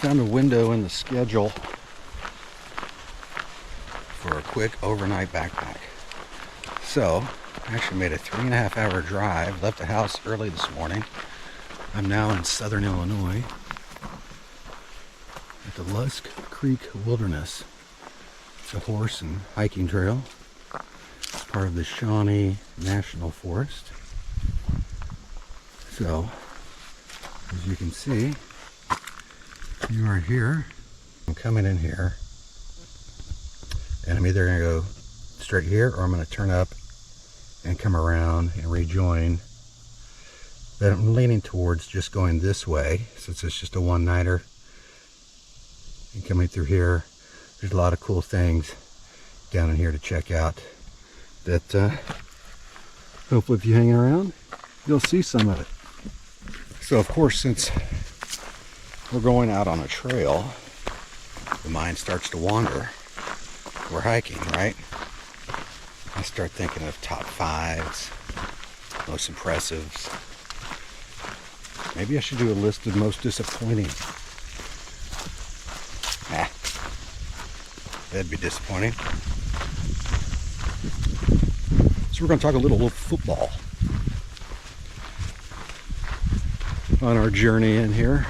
Found a window in the schedule for a quick overnight backpack. So, I actually made a 3.5-hour drive, left the house early this morning. I'm now in southern Illinois at the Lusk Creek Wilderness. It's a horse and hiking trail, part of the Shawnee National Forest. So, as you can see, you are here. I'm coming in here, and I'm either going to go straight here or I'm going to turn up and come around and rejoin. But I'm leaning towards just going this way since it's just a one-nighter. And coming through here, there's a lot of cool things down in here to check out that hopefully if you hang around, you'll see some of it. So of course, since we're going out on a trail, the mind starts to wander. We're hiking, right? I start thinking of top fives, most impressives. Maybe I should do a list of most disappointing. That'd be disappointing. So we're going to talk a little football on our journey in here.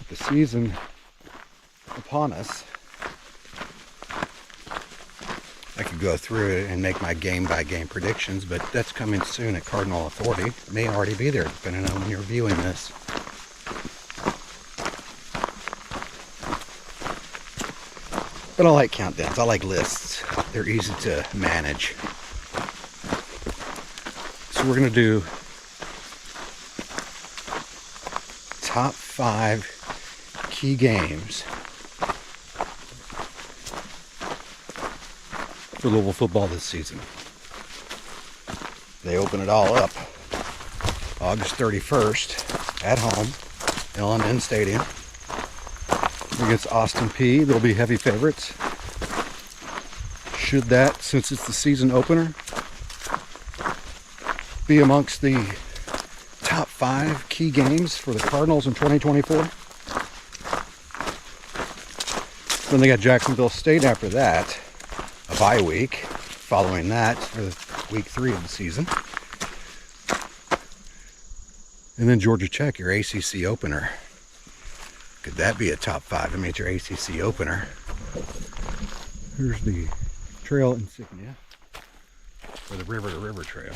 The season upon us. I could go through it and make my game-by-game predictions, but that's coming soon at Cardinal Authority. It may already be there, depending on when you're viewing this. But I like countdowns. I like lists. They're easy to manage. So we're going to do top 5 key games for Louisville football this season. They open it all up August 31st at home, L&N Stadium, against Austin Peay. There'll be heavy favorites. Should that, since it's the season opener, be amongst the top 5 key games for the Cardinals in 2024? Then they got Jacksonville State after that, a bye week following that for week 3 of the season. And then Georgia Tech, your ACC opener. Could that be a top 5? I mean, it's your ACC opener. Here's the trail insignia for the River to River Trail.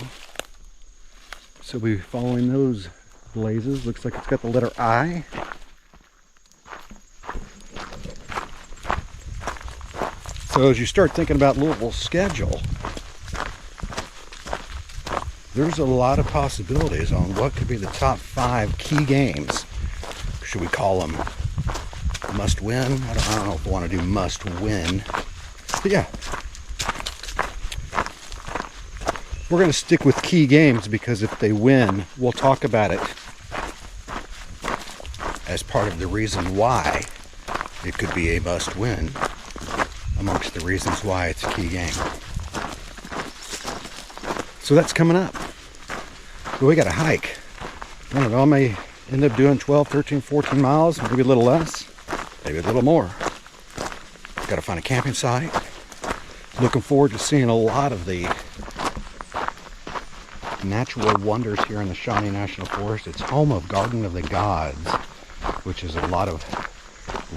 So we'll be following those blazes. Looks like it's got the letter I. So as you start thinking about Louisville's schedule, there's a lot of possibilities on what could be the top 5 key games. Should we call them must win? I don't know if I want to do must win. But yeah. We're going to stick with key games because if they win, we'll talk about it as part of the reason why it could be a must win amongst the reasons why it's a key game. So that's coming up. But we got a hike. I don't know, I may end up doing 12, 13, 14 miles, maybe a little less, maybe a little more. Got to find a camping site. Looking forward to seeing a lot of the natural wonders here in the Shawnee National Forest. It's home of Garden of the Gods, which is a lot of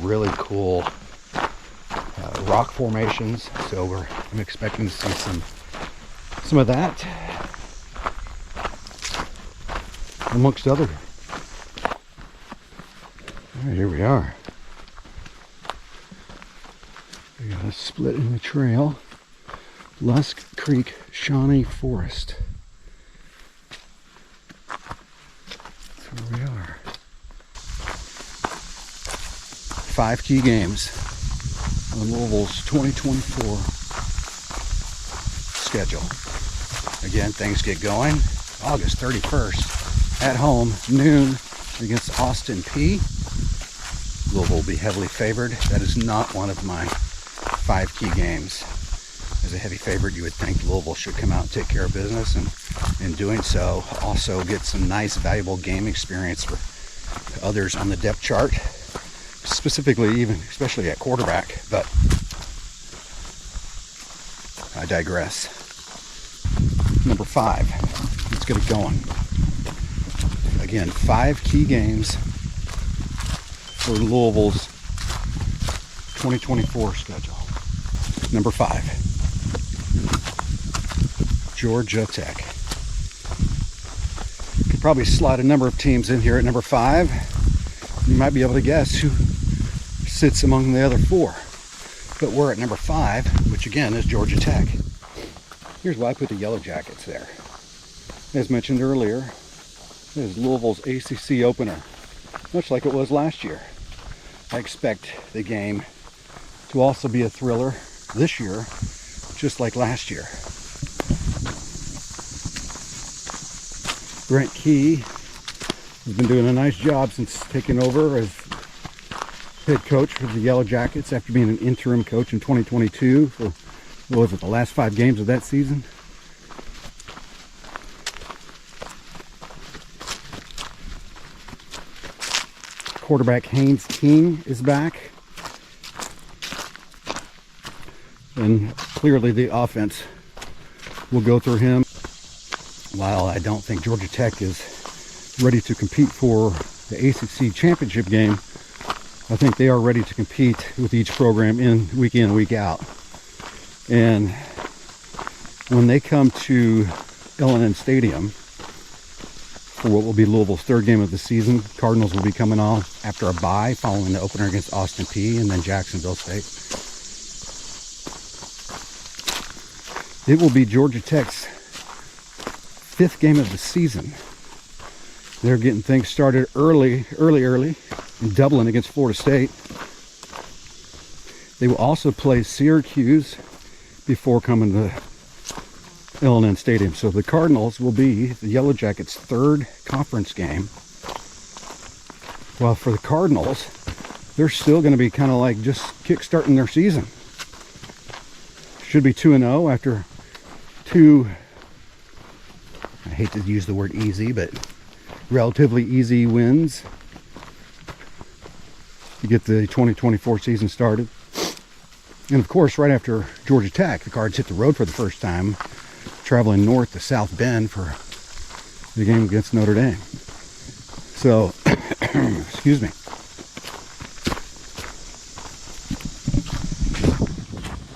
really cool rock formations. So I'm expecting to see some of that, amongst other. All right, here we are. We got a split in the trail. Lusk Creek, Shawnee Forest. That's where we are. 5 key games on Louisville's 2024 schedule. Again, things get going August 31st at home, noon, against Austin Peay. Louisville will be heavily favored. That is not one of my 5 key games. As a heavy favorite, you would think Louisville should come out and take care of business, and in doing so, also get some nice, valuable game experience for others on the depth chart. specifically, even especially at quarterback, but I digress. Number 5. Let's get it going. Again, 5 key games for Louisville's 2024 schedule. Number 5, Georgia Tech. Could probably slot a number of teams in here at number 5. You might be able to guess who sits among the other 4. But we're at number 5, which again is Georgia Tech. Here's why I put the Yellow Jackets there. As mentioned earlier, this is Louisville's ACC opener, much like it was last year. I expect the game to also be a thriller this year, just like last year. Brent Key has been doing a nice job since taking over as head coach for the Yellow Jackets after being an interim coach in 2022 for, what was it, the last 5 games of that season. Quarterback Haynes King is back. And clearly the offense will go through him. While I don't think Georgia Tech is ready to compete for the ACC championship game, I think they are ready to compete with each program week in, week out. And when they come to L&N Stadium for what will be Louisville's 3rd game of the season, Cardinals will be coming on after a bye following the opener against Austin Peay and then Jacksonville State. It will be Georgia Tech's 5th game of the season. They're getting things started early in Dublin against Florida State. They will also play Syracuse before coming to L&N Stadium. So the Cardinals will be the Yellow Jackets' 3rd conference game. Well, for the Cardinals, they're still going to be kind of like just kick-starting their season. Should be 2-0 after 2, I hate to use the word easy, but relatively easy wins to get the 2024 season started. And of course, right after Georgia Tech, the Cards hit the road for the first time, traveling north to South Bend for the game against Notre Dame. So, excuse me.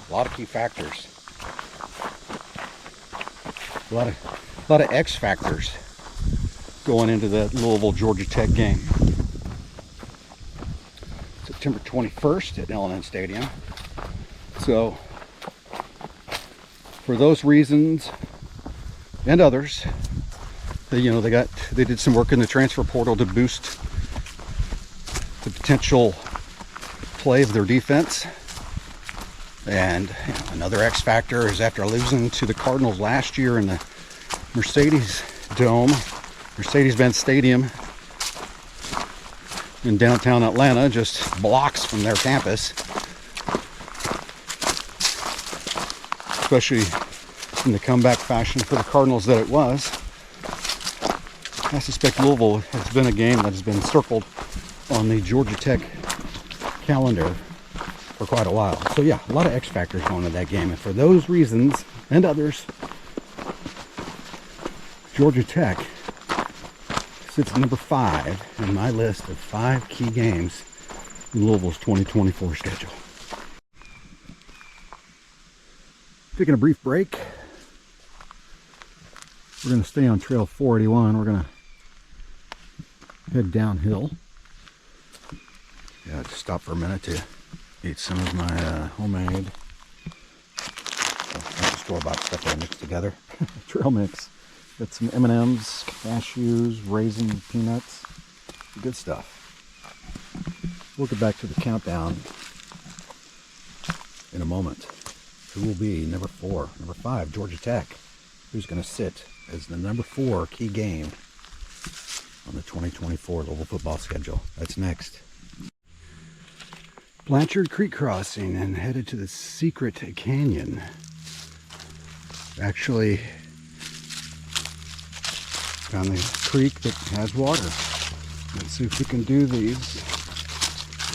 A lot of key factors. A lot of X factors going into that Louisville Georgia Tech game. September 21st at L&N Stadium. So, for those reasons and others, they did some work in the transfer portal to boost the potential play of their defense. And another X factor is after losing to the Cardinals last year in the Mercedes-Benz Stadium in downtown Atlanta, just blocks from their campus, especially in the comeback fashion for the Cardinals that it was. I suspect Louisville has been a game that has been circled on the Georgia Tech calendar for quite a while. So yeah, a lot of X factors going into that game, and for those reasons and others, Georgia Tech sits at number 5 in my list of 5 key games in Louisville's 2024 schedule. Taking a brief break. We're going to stay on Trail 481. We're going to head downhill. Yeah, just stop for a minute to eat some of my homemade store-bought stuff that I mixed together. Trail mix. Got some M&Ms, cashews, raisins, peanuts. Good stuff. We'll get back to the countdown in a moment. Who will be number 4? Number 5, Georgia Tech. Who's going to sit as the number 4 key game on the 2024 Louisville football schedule? That's next. Blanchard Creek crossing and headed to the Secret Canyon. Actually, found the creek that has water. Let's see if we can do these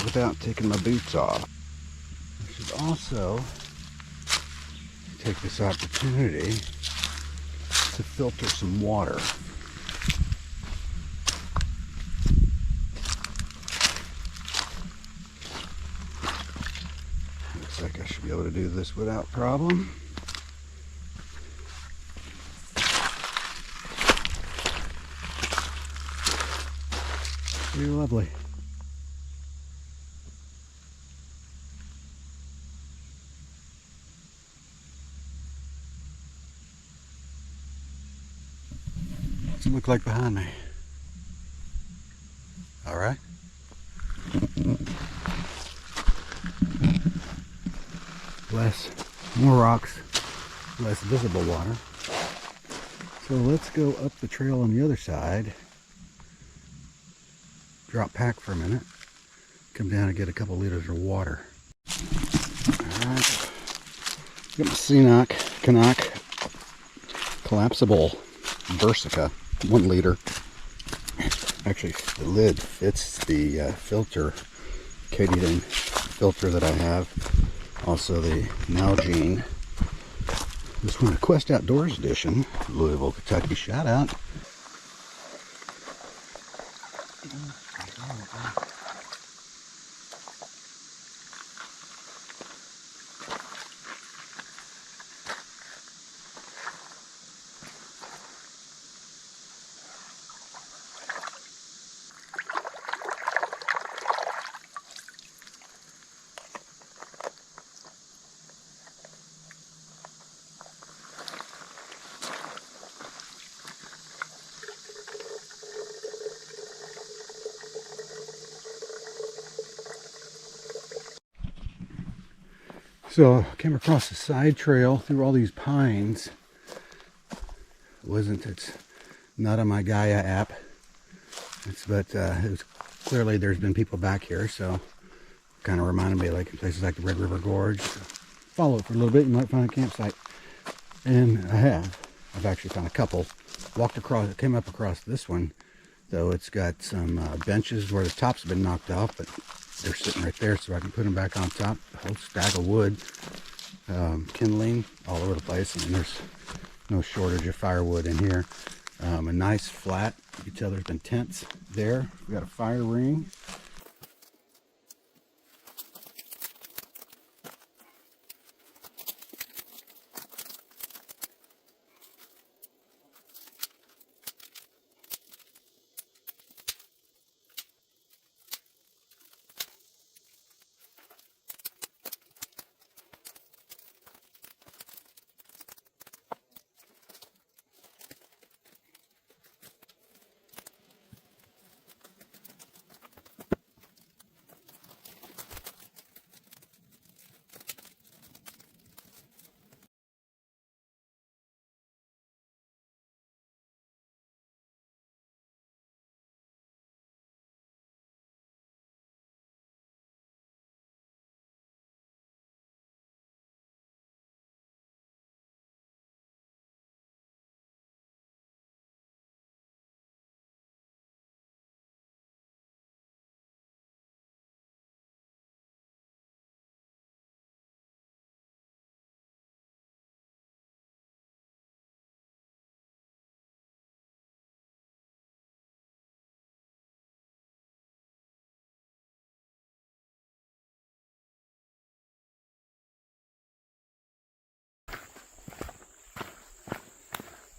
without taking my boots off. I should also take this opportunity to filter some water. Looks like I should be able to do this without problem. Pretty lovely. What's it look like behind me? All right. More rocks, less visible water. So let's go up the trail on the other side. Drop pack for a minute. Come down and get a couple liters of water. All right. Got my Canuck collapsible Versica, 1 liter. Actually, the lid fits the filter, Katydin filter that I have. Also the Nalgene. This one, a Quest Outdoors edition, Louisville, Kentucky. Shout out. So I came across a side trail through all these pines. It's not on my Gaia app. But it was clearly there's been people back here, so kind of reminded me like in places like the Red River Gorge. So follow it for a little bit, you might find a campsite. And I've actually found a couple. Came up across this one, though it's got some benches where the tops have been knocked off, but they're sitting right there, so I can put them back on top. A whole stack of wood, kindling all over the place. I mean, there's no shortage of firewood in here. A nice flat. You can tell there's been tents there. We got a fire ring.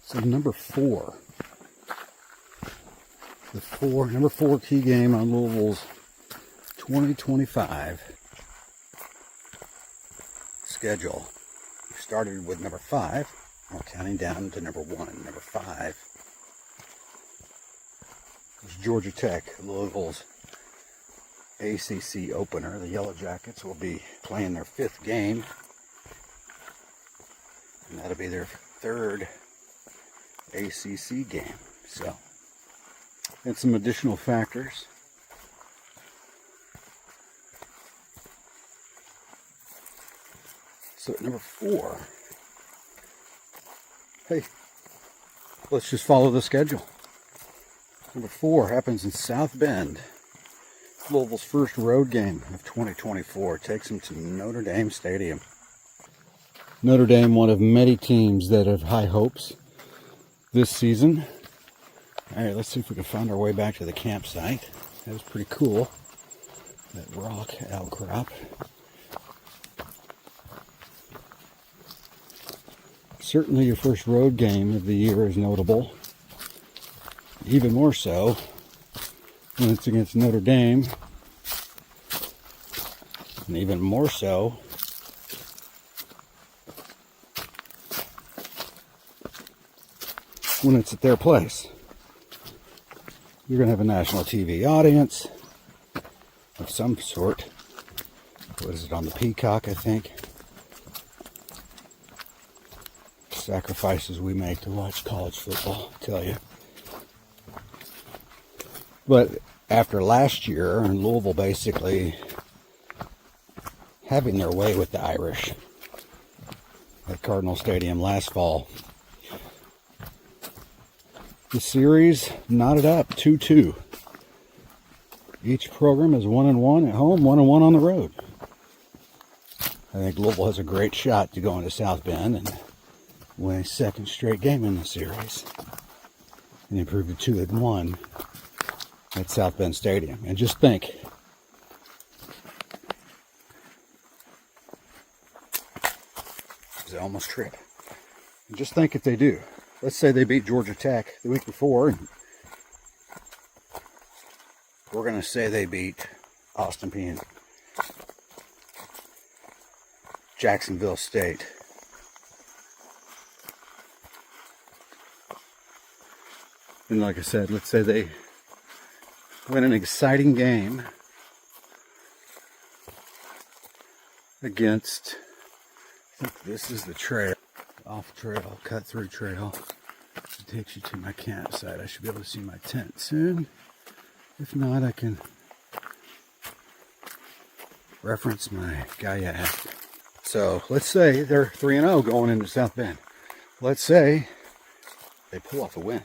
So number 4. Number 4 key game on Louisville's 2025 schedule. We started with number 5. We're counting down to number 1. Number 5 is Georgia Tech, Louisville's ACC opener. The Yellow Jackets will be playing their 5th game, and that'll be their 3rd ACC game. So, and some additional factors. So at number 4, hey, let's just follow the schedule. Number 4 happens in South Bend, Louisville's first road game of 2024 takes them to Notre Dame Stadium. Notre Dame, one of many teams that have high hopes this season. All right, let's see if we can find our way back to the campsite. That was pretty cool. That rock outcrop. Certainly your first road game of the year is notable. Even more so when it's against Notre Dame. And even more so when it's at their place. You're going to have a national TV audience of some sort. What is it, on the Peacock, I think? Sacrifices we make to watch college football, I tell you. But after last year, and Louisville basically having their way with the Irish at Cardinal Stadium last fall, the series knotted up 2-2. Each program is 1-1 at home, 1-1 on the road. I think Louisville has a great shot to go into South Bend and win a second straight game in the series and improve to 2-1 at South Bend Stadium. And just think, I almost trip. And just think if they do. Let's say they beat Georgia Tech the week before, and we're going to say they beat Austin Peay and Jacksonville State. And like I said, let's say they win an exciting game against, I think this is the trail, off trail, cut through trail. It takes you to my campsite. I should be able to see my tent soon. If not, I can reference my Gaia app. So let's say they're 3-0 going into South Bend. Let's say they pull off a win.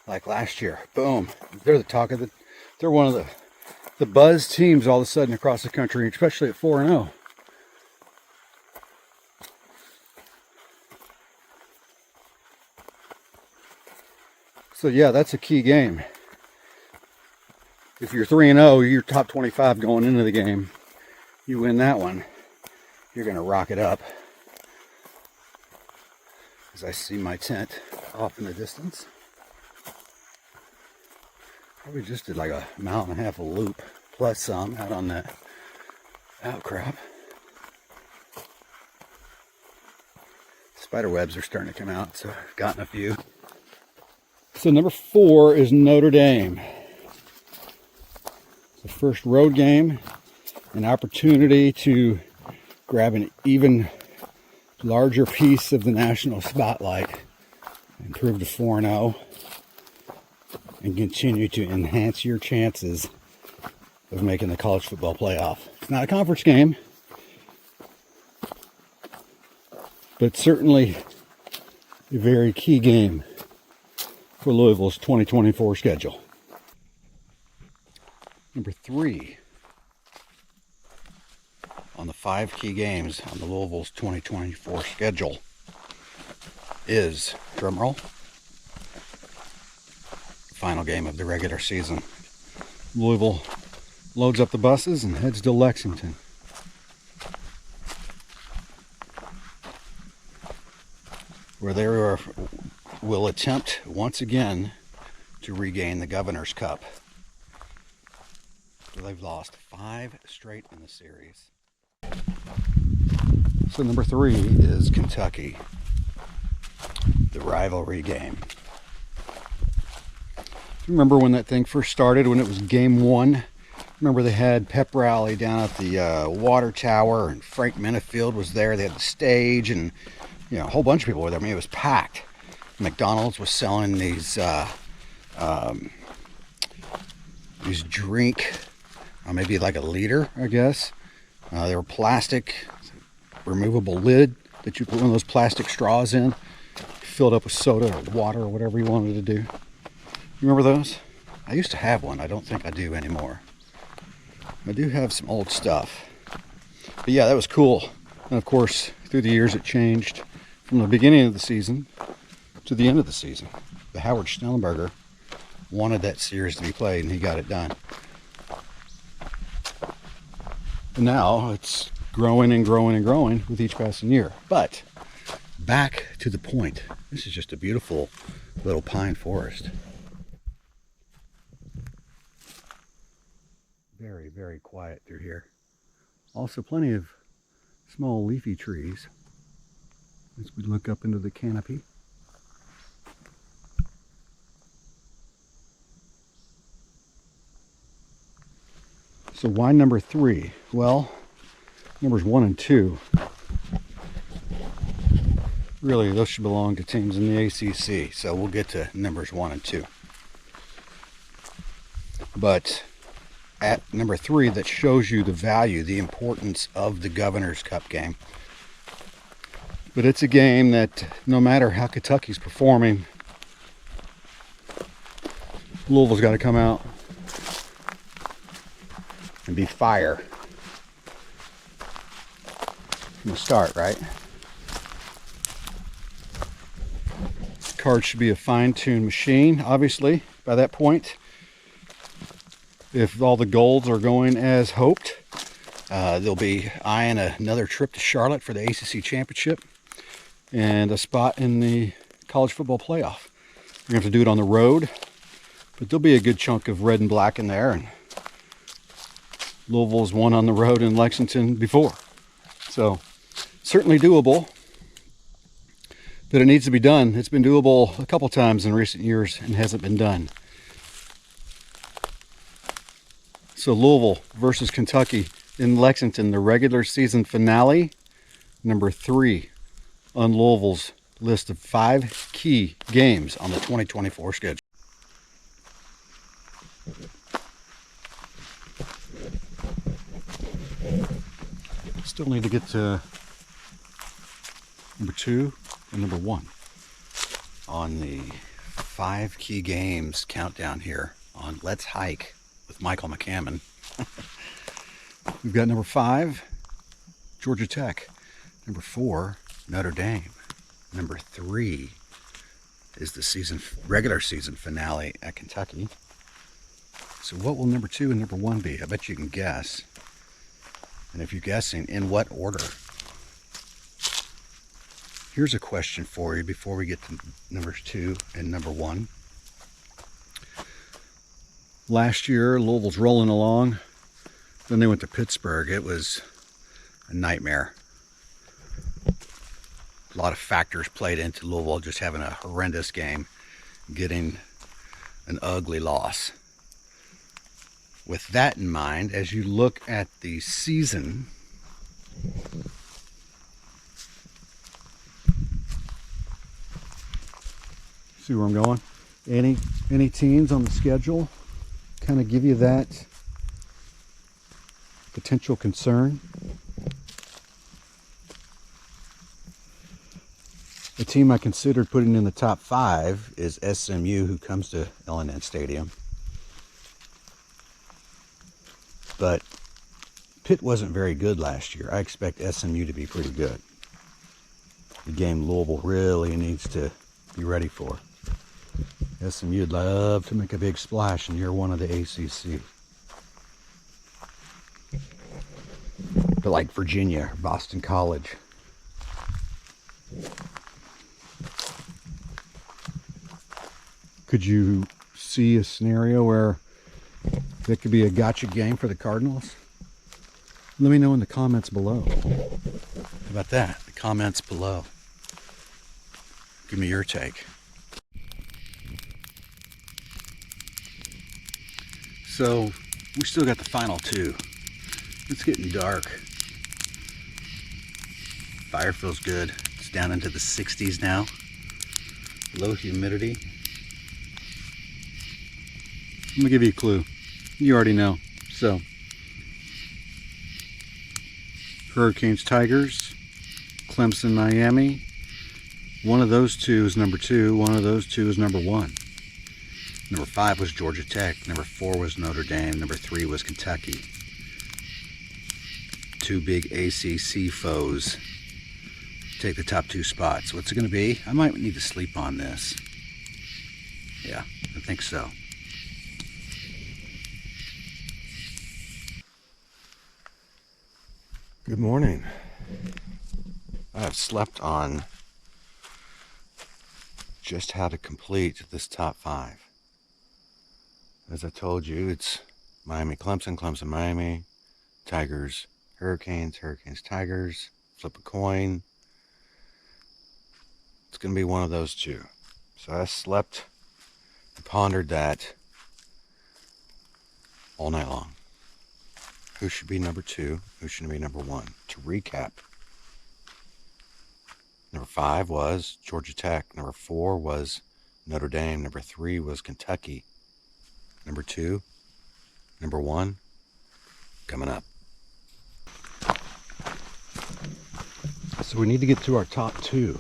Like last year. Boom. They're the talk of the, they're one of the buzz teams all of a sudden across the country, especially at 4-0. So yeah, that's a key game. If you're 3-0, you're top 25 going into the game. You win that one, you're going to rock it up. As I see my tent off in the distance. Probably just did like a 1.5 mile of loop, plus some out on that outcrop. Spider webs are starting to come out, so I've gotten a few. So number 4 is Notre Dame. The first road game, an opportunity to grab an even larger piece of the national spotlight, improve to 4-0, and continue to enhance your chances of making the college football playoff. It's not a conference game, but certainly a very key game for Louisville's 2024 schedule. Number 3 on the 5 key games on the Louisville's 2024 schedule is, drumroll, the final game of the regular season. Louisville loads up the buses and heads to Lexington. Where they will attempt once again to regain the Governor's Cup. They've lost 5 straight in the series. So number 3 is Kentucky, the rivalry game. Remember when that thing first started, when it was game 1? Remember they had pep rally down at the water tower, and Frank Minifield was there. They had the stage, and you know, a whole bunch of people were there. I mean, it was packed. McDonald's was selling these drink, maybe like a liter, I guess. They were plastic, removable lid that you put one of those plastic straws in, filled up with soda or water or whatever you wanted to do. You remember those? I used to have one. I don't think I do anymore. I do have some old stuff. But yeah, that was cool. And of course, through the years it changed from the beginning of the season to the end of the season. The Howard Schnellenberger wanted that series to be played, and he got it done. And now it's growing and growing and growing with each passing year. But back to the point. This is just a beautiful little pine forest. Very, very quiet through here. Also plenty of small leafy trees as we look up into the canopy. So why number 3? Well, numbers 1 and 2, really those should belong to teams in the ACC. So we'll get to numbers 1 and 2. But at number 3, that shows you the value, the importance of the Governor's Cup game. But it's a game that no matter how Kentucky's performing, Louisville's got to come out and be fire from the start, right? The card should be a fine-tuned machine, obviously, by that point. If all the golds are going as hoped, they'll be eyeing another trip to Charlotte for the ACC Championship and a spot in the college football playoff. We're going to have to do it on the road, but there'll be a good chunk of red and black in there, and Louisville's won on the road in Lexington before. So, certainly doable, but it needs to be done. It's been doable a couple times in recent years and hasn't been done. So Louisville versus Kentucky in Lexington, the regular season finale, number 3 on Louisville's list of 5 key games on the 2024 schedule. Still need to get to number 2 and number 1 on the 5 key games countdown here on Let's Hike with Michael McCammon. We've got number 5, Georgia Tech. Number 4, Notre Dame. Number 3 is the regular season finale at Kentucky. So what will number 2 and number 1 be? I bet you can guess. And if you're guessing, in what order? Here's a question for you before we get to numbers 2 and number 1. Last year, Louisville's rolling along. Then they went to Pittsburgh. It was a nightmare. A lot of factors played into Louisville just having a horrendous game, getting an ugly loss. With that in mind, as you look at the season, see where I'm going? Any teams on the schedule kind of give you that potential concern? The team I considered putting in the top 5 is SMU, who comes to L&N Stadium. But Pitt wasn't very good last year. I expect SMU to be pretty good. The game Louisville really needs to be ready for. SMU would love to make a big splash in year 1 of the ACC. But like Virginia, Boston College. Could you see a scenario where that could be a gotcha game for the Cardinals? Let me know in the comments below. How about that? The comments below. Give me your take. So, we still got the final 2. It's getting dark. Fire feels good. It's down into the 60s now. Low humidity. I'm gonna give you a clue. You already know. So, Hurricanes, Tigers, Clemson, Miami. One of those 2 is number 2. One of those 2 is number 1. Number 5 was Georgia Tech. Number 4 was Notre Dame. Number 3 was Kentucky. two big ACC foes take the top two spots. What's it going to be? I might need to sleep on this. Yeah, I think so. Good morning. I have slept on just how to complete this top 5. As I told you, it's Miami, Clemson, Clemson, Miami, Tigers, Hurricanes, Hurricanes, Tigers, flip a coin. It's going to be one of those two. So I slept and pondered that all night long. Who should be number 2? Who should be number 1? To recap, number 5 was Georgia Tech. Number 4 was Notre Dame. Number 3 was Kentucky. Number 2, number 1, coming up. So we need to get to our top 2.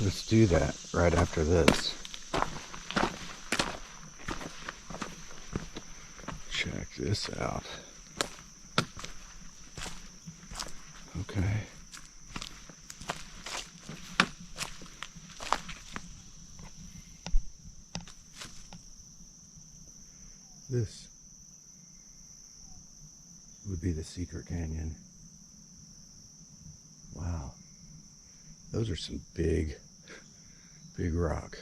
Let's do that right after this. Check this out. Okay. This would be the secret canyon. Wow. Those are some big rock.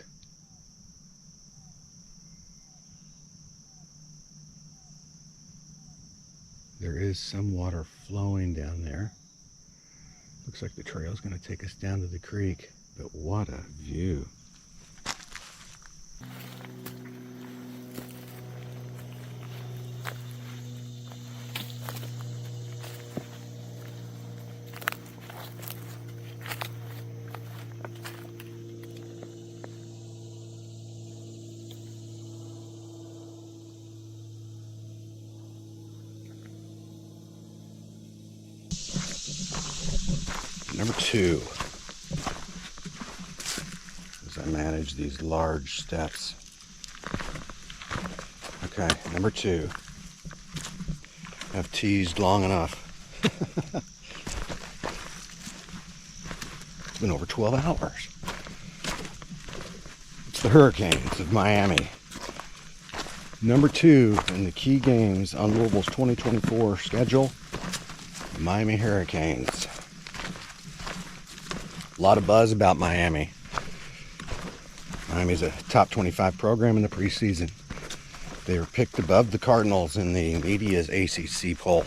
There is some water flowing down there. Looks like the trail is going to take us down to the creek, but what a view. Number 2, as I manage these large steps. Okay, number 2. I've teased long enough. It's been over 12 hours. It's the Hurricanes of Miami. Number 2 in the key games on Louisville's 2024 schedule, Miami Hurricanes. A lot of buzz about Miami. Miami's a top 25 program in the preseason. They were picked above the Cardinals in the media's ACC poll.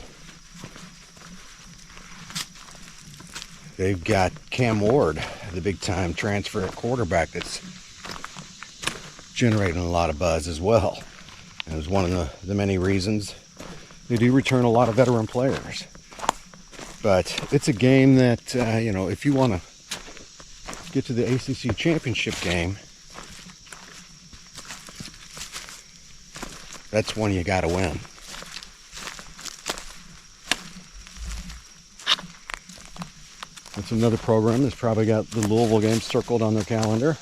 They've got Cam Ward, the big-time transfer at quarterback, that's generating a lot of buzz as well. And it was one of the many reasons they do return a lot of veteran players. But it's a game that, you know, if you want to get to the ACC championship game, that's one you got to win. That's another program that's probably got the Louisville game circled on their calendar.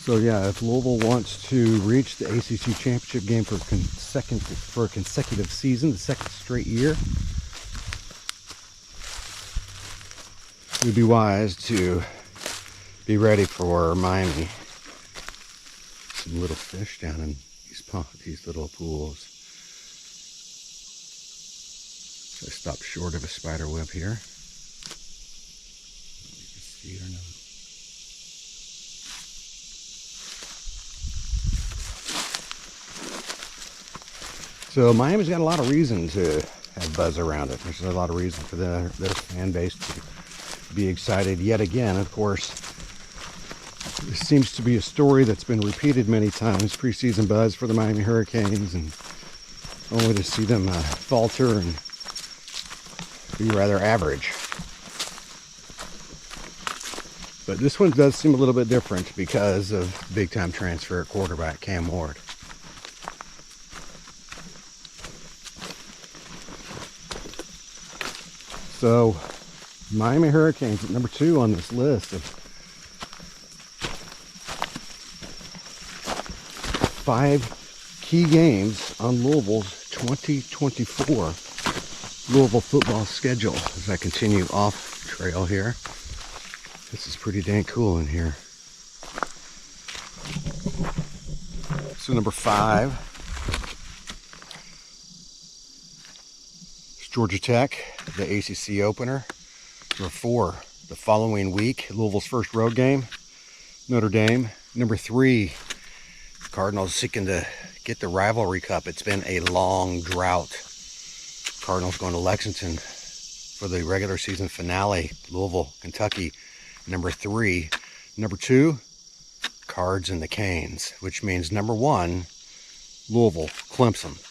So yeah, if Louisville wants to reach the ACC championship game for a consecutive season, the second straight year, it would be wise to be ready for Miami. Some little fish down in these little pools. So I stopped short of a spider web here. You can see it or not. So Miami's got a lot of reason to have buzz around it. There's a lot of reason for their fan base to be excited yet again. Of course, This seems to be a story that's been repeated many times. Preseason buzz for the Miami Hurricanes, and only to see them falter and be rather average. But this one does seem a little bit different because of big-time transfer at quarterback Cam Ward. So, Miami Hurricanes at number 2 on this list of 5 key games on Louisville's 2024 Louisville football schedule. As I continue off trail here, this is pretty dang cool in here. So number 5 is Georgia Tech, the ACC opener. Number 4, the following week, Louisville's first road game, Notre Dame. Number 3, Cardinals seeking to get the rivalry cup. It's been a long drought. Cardinals going to Lexington for the regular season finale. Louisville, Kentucky, number 3. Number 2, Cards and the Canes, which means number 1, Louisville, Clemson.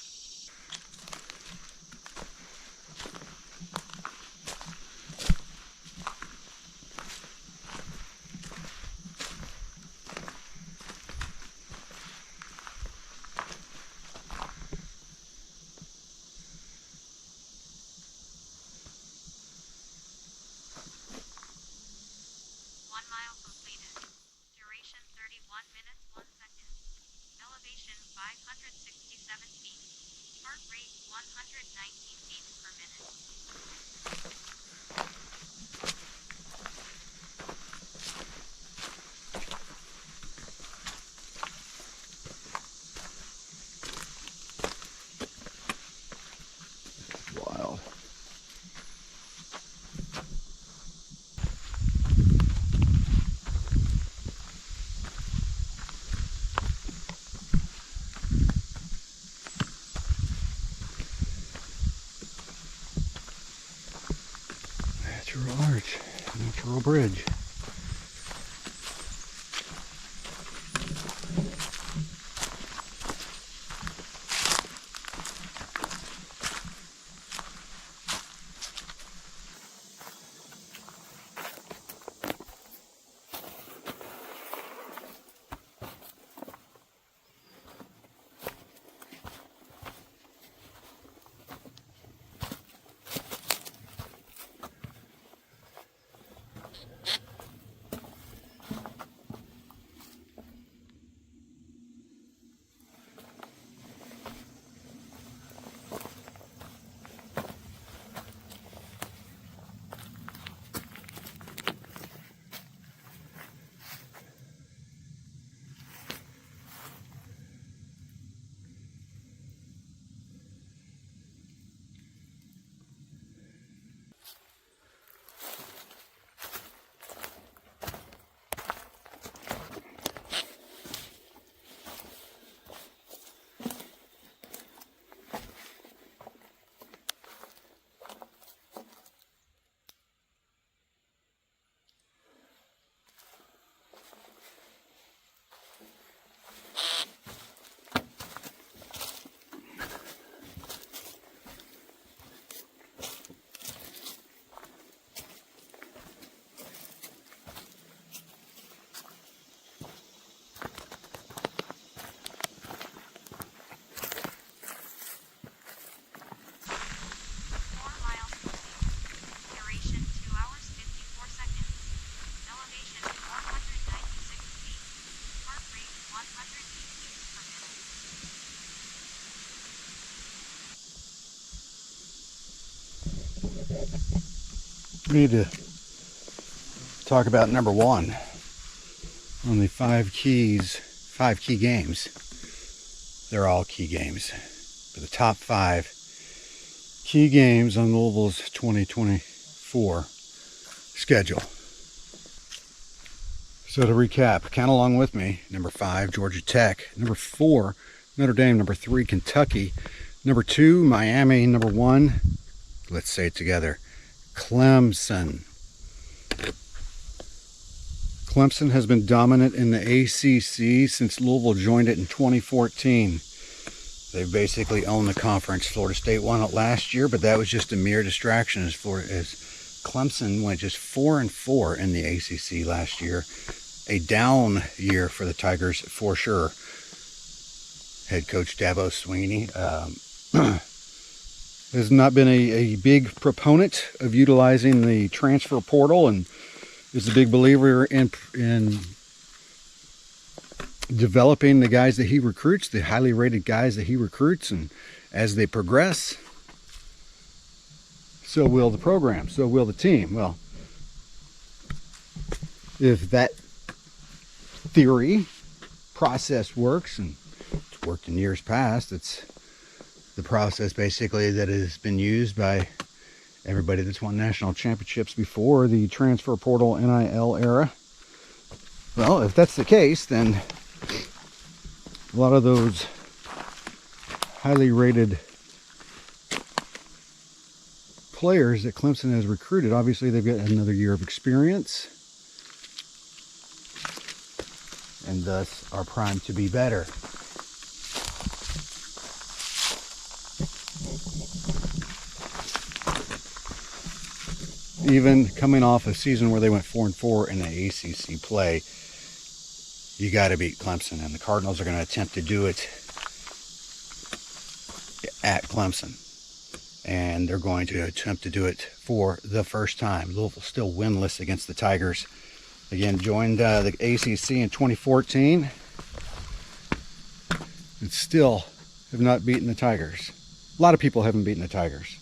Wild. Natural arch, natural bridge. We need to talk about number 1 on the 5 key games. They're all key games, but the top 5 key games on Louisville's 2024 schedule. So to recap, count along with me. Number 5, Georgia Tech. Number 4, Notre Dame. Number 3, Kentucky. Number 2, Miami. Number 1, let's say it together, Clemson. Clemson has been dominant in the ACC since Louisville joined it in 2014. They basically owned the conference. Florida State won it last year, but that was just a mere distraction as Clemson went just 4-4 in the ACC last year. A down year for the Tigers for sure. Head coach Dabo Sweeney has not been a big proponent of utilizing the transfer portal, and is a big believer in developing the guys that he recruits, the highly rated guys that he recruits, and as they progress, so will the program, so will the team. Well, if that theory process works, and it's worked in years past, it's the process basically that has been used by everybody that's won national championships before the transfer portal NIL era. Well, if that's the case, then a lot of those highly rated players that Clemson has recruited, obviously they've got another year of experience and thus are primed to be better. Even coming off a season where they went 4-4 in the ACC play, you got to beat Clemson, and the Cardinals are going to attempt to do it at Clemson, and they're going to attempt to do it for the first time. Louisville still winless against the Tigers. Again, joined the ACC in 2014, and still have not beaten the Tigers. A lot of people haven't beaten the Tigers.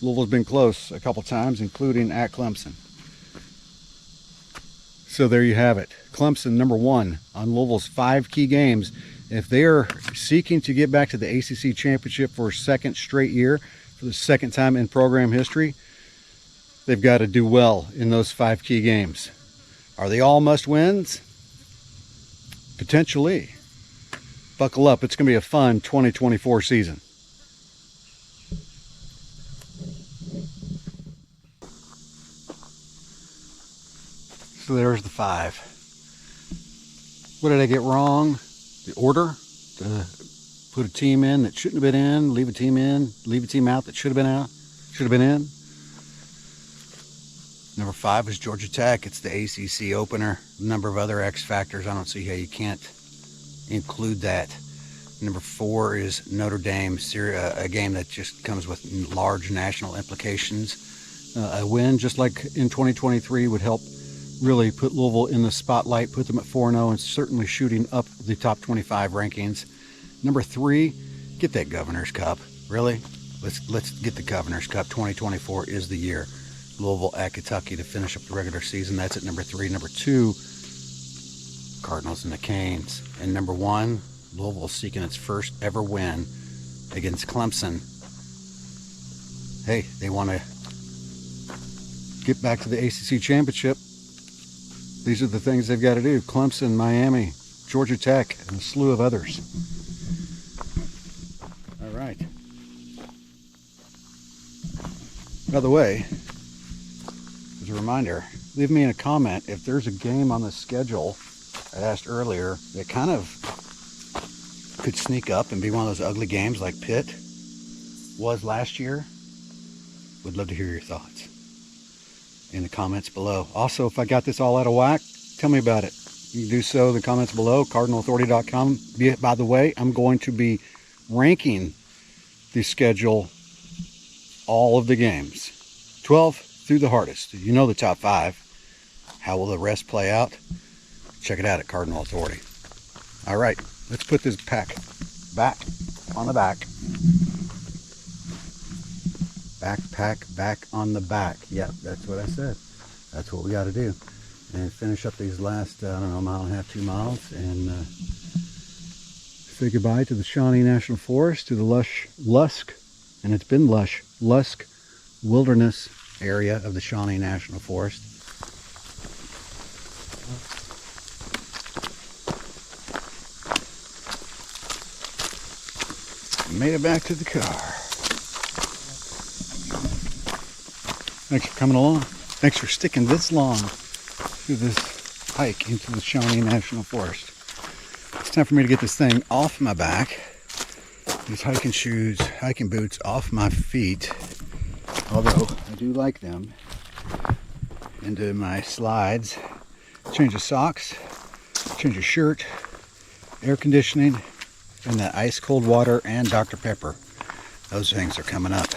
Louisville's been close a couple times, including at Clemson. So there you have it. Clemson, number one on Louisville's 5 key games. If they're seeking to get back to the ACC championship for a second straight year, for the second time in program history, they've got to do well in those 5 key games. Are they all must-wins? Potentially. Buckle up. It's going to be a fun 2024 season. So there's the 5. What did I get wrong? The order? To put a team in that shouldn't have been in, leave a team in, leave a team out that should have been out, should have been in. Number 5 is Georgia Tech. It's the ACC opener. A number of other X factors. I don't see how you can't include that. Number 4 is Notre Dame, a game that just comes with large national implications. A win, just like in 2023, would help really put Louisville in the spotlight, put them at 4-0, and certainly shooting up the top 25 rankings. Number 3, get that Governor's Cup. Really? Let's get the Governor's Cup. 2024 is the year. Louisville at Kentucky to finish up the regular season. That's at number 3. Number 2, Cardinals and the Canes. And number 1, Louisville seeking its first ever win against Clemson. Hey, they want to get back to the ACC championship. These are the things they've got to do. Clemson, Miami, Georgia Tech, and a slew of others. All right. By the way, as a reminder, leave me a comment if there's a game on the schedule I asked earlier that kind of could sneak up and be one of those ugly games like Pitt was last year. Would love to hear your thoughts in the comments below. Also, if I got this all out of whack, tell me about it. You can do so in the comments below, cardinalauthority.com. By the way, I'm going to be ranking the schedule, all of the games, 12 through the hardest. You know the top 5. How will the rest play out? Check it out at Cardinal Authority. All right, let's put this pack back on the back. Backpack back on the back. Yep, that's what I said. That's what we got to do. And finish up these last, I don't know, 1.5, 2 miles, and say goodbye to the Shawnee National Forest, to the Lusk, and it's been Lusk Wilderness area of the Shawnee National Forest. Made it back to the car. Thanks for coming along. Thanks for sticking this long through this hike into the Shawnee National Forest. It's time for me to get this thing off my back, these hiking shoes, hiking boots off my feet, although I do like them, into my slides, change of socks, change of shirt, air conditioning, and that ice cold water and Dr. Pepper. Those things are coming up.